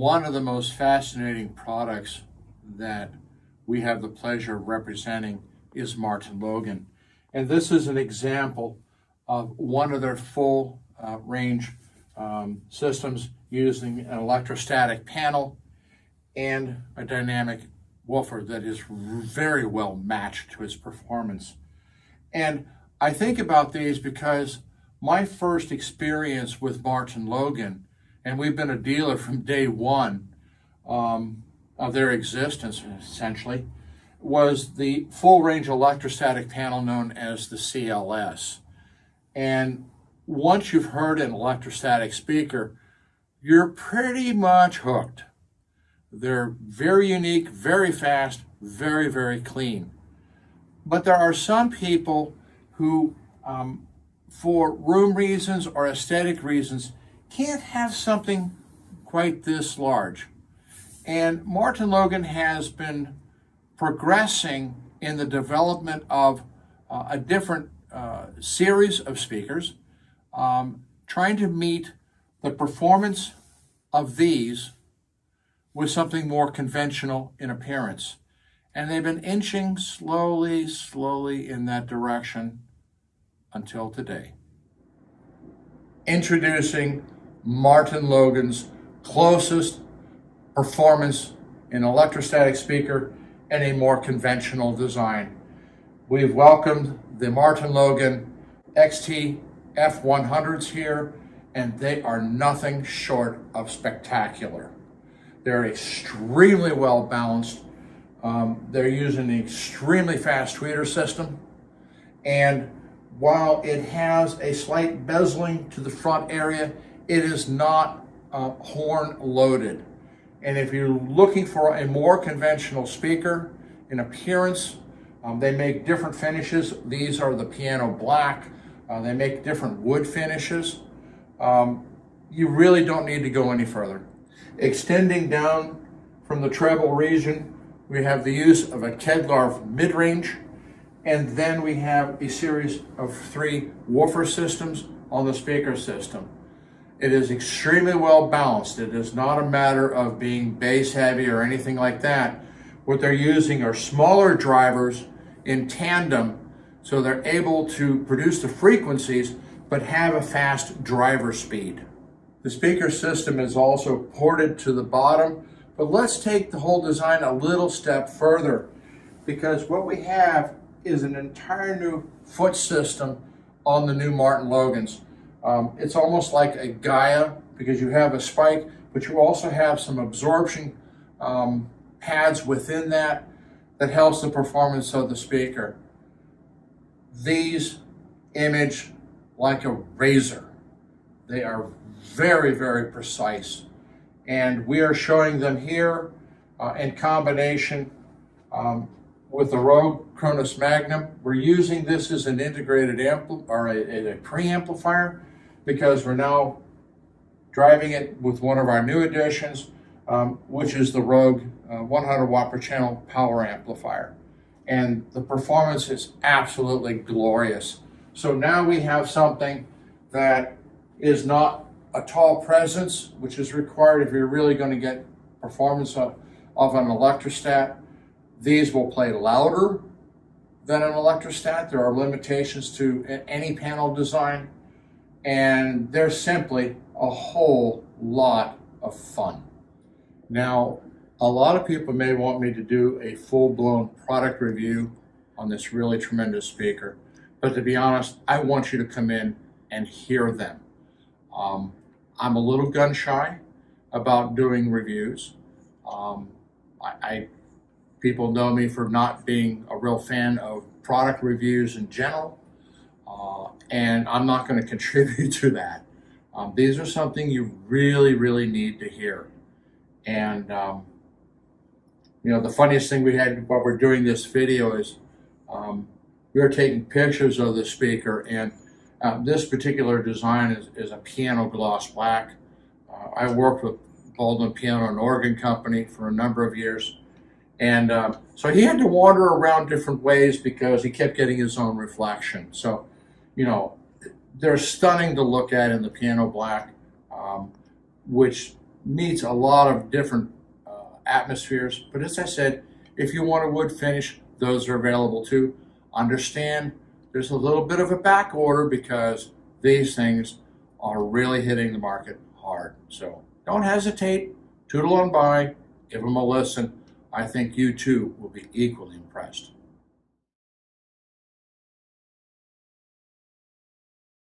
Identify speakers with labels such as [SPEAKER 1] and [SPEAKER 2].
[SPEAKER 1] One of the most fascinating products that we have the pleasure of representing is Martin Logan. And this is an example of one of their full range systems using an electrostatic panel and a dynamic woofer that is very well matched to its performance. And I think about these because my first experience with Martin Logan, and we've been a dealer from day one of their existence essentially, was the full range electrostatic panel known as the CLS. And once you've heard an electrostatic speaker, you're pretty much hooked. They're very unique, very fast, very, very clean. But there are some people who, for room reasons or aesthetic reasons, can't have something quite this large. And Martin Logan has been progressing in the development of a different series of speakers, trying to meet the performance of these with something more conventional in appearance. And they've been inching slowly in that direction until today. Introducing Martin Logan's closest performance in electrostatic speaker and a more conventional design. We've welcomed the Martin Logan XT F100s here, and they are nothing short of spectacular. They're extremely well balanced. They're using an extremely fast tweeter system, and while it has a slight bezeling to the front area, it is not horn loaded. And if you're looking for a more conventional speaker in appearance, they make different finishes. These are the piano black. They make different wood finishes. You really don't need to go any further. Extending down from the treble region, we have the use of a Kevlar mid-range, and then we have a series of 3 woofer systems on the speaker system. It is extremely well balanced. It is not a matter of being bass heavy or anything like that. What they're using are smaller drivers in tandem, so they're able to produce the frequencies but have a fast driver speed. The speaker system is also ported to the bottom, but let's take the whole design a little step further, because what we have is an entire new foot system on the new Martin Logans. It's almost like a Gaia, because you have a spike, but you also have some absorption pads within that helps the performance of the speaker. These image like a razor. They are very, very precise. And we are showing them here in combination with the Rogue Cronus Magnum. We're using this as an integrated a preamplifier, because we're now driving it with one of our new additions, which is the Rogue 100 watt per channel power amplifier. And the performance is absolutely glorious. So now we have something that is not a tall presence, which is required if you're really going to get performance of an electrostat. These will play louder than an electrostat. There are limitations to any panel design, and they're simply a whole lot of fun. Now, a lot of people may want me to do a full-blown product review on this really tremendous speaker, but to be honest, I want you to come in and hear them. I'm a little gun shy about doing reviews. People know me for not being a real fan of product reviews in general, and I'm not going to contribute to that. These are something you really need to hear. And you know, the funniest thing we had while we're doing this video is we were taking pictures of the speaker, and this particular design is a piano gloss black. I worked with Baldwin Piano and Organ Company for a number of years, and so he had to wander around different ways because he kept getting his own reflection. So, you know, they're stunning to look at in the piano black, which meets a lot of different atmospheres. But as I said, if you want a wood finish, those are available too. Understand there's a little bit of a back order because these things are really hitting the market hard. So don't hesitate, tootle on by, give them a listen. I think you too will be equally impressed.